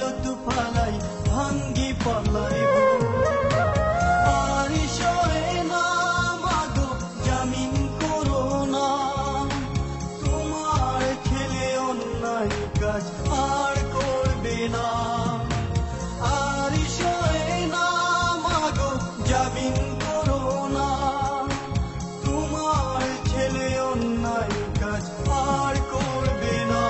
pilot ফালাই ভাঙ্গি পালাই আর সরে না মাগো জামিন করো না তোমার ছেলে অন্যায় কাজ আর করবে না আর সরে না মাগো জামিন করো না তোমার ছেলে অন্যায় কাজ আর করবে না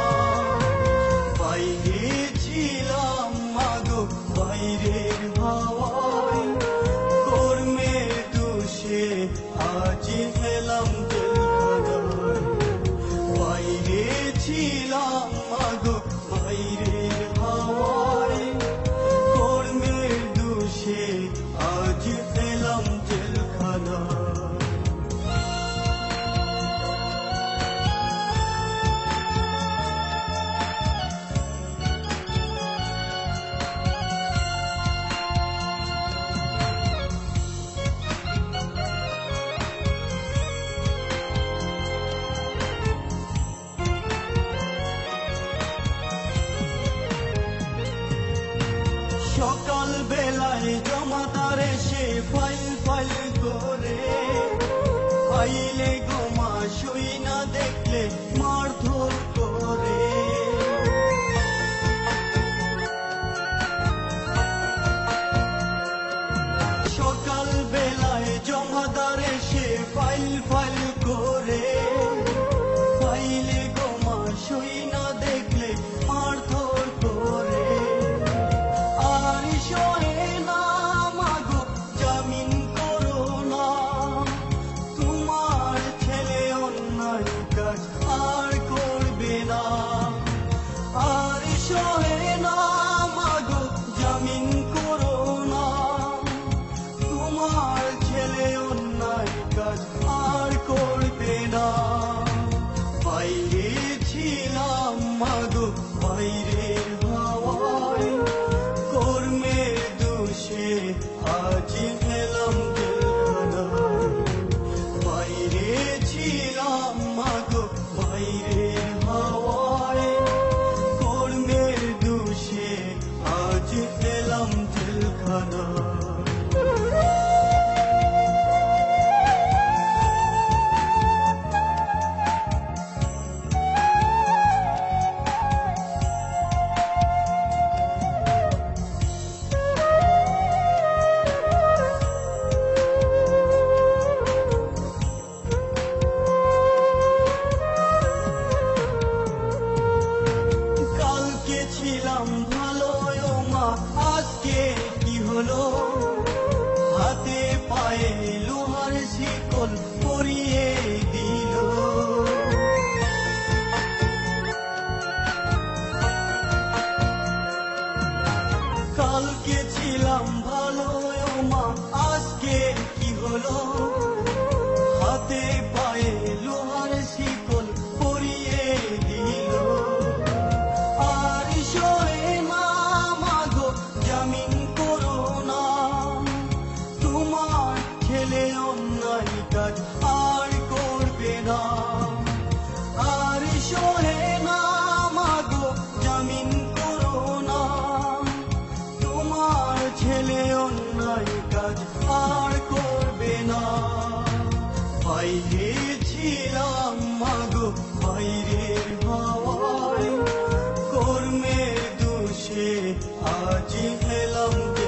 বাইরে ছিলাম মাগো বাইরের হাওয়ায় কর্মের দোষে আজ এলাম জেলখানায় বাইরে ছিলাম মাগো বাইরের হাওয়ায় কর্মের দোষে আজ এলাম জেলখানায় সকাল বেলায় জমাদার এসে ফাইল ফাইল করে ফাইলে গোমা শুই না দেখলে মারধর করে সকাল বেলায় জমাদার এসে ফাইল ফাইল করে ফাইলে গোমা শুই না দেখলে মারধর করে আর সরে না মাগো জামিন করো না তোমার ছেলে অন্যায় কাজ আর করবে না আর সরে না মাগো জামিন করো না তোমার ছেলে অন্যায় কাজ আর করবে না বাইরে ছিলাম মাগো বাইরের হাওয়ায় কর্মের দোষে আজ এলাম জেলখানায় বাইরে ছিলাম মাগো বাইরের হাওয়ায় কর্মের দোষে আজ এলাম জেলখানায় ছিলাম ভালো মা আজকে কি হলো হাতে পায়ে লোহার শিকল পরিয়ে দিল কালকে ছিলাম ভালো মা আজকে কি হলো হাতে পায়ে লোহার শিকল পরিয়ে দিল আর সরে না মাগো জামিন করো না তোমার ছেলে অন্যায় কাজ আর করবে না আর সরে না মাগো জামিন করো না তোমার ছেলে অন্যায় কাজ আর করবে না বাইরে ছিলাম মাগো বাইরের হাওয়ায় কর্মের দোষে আজ এলাম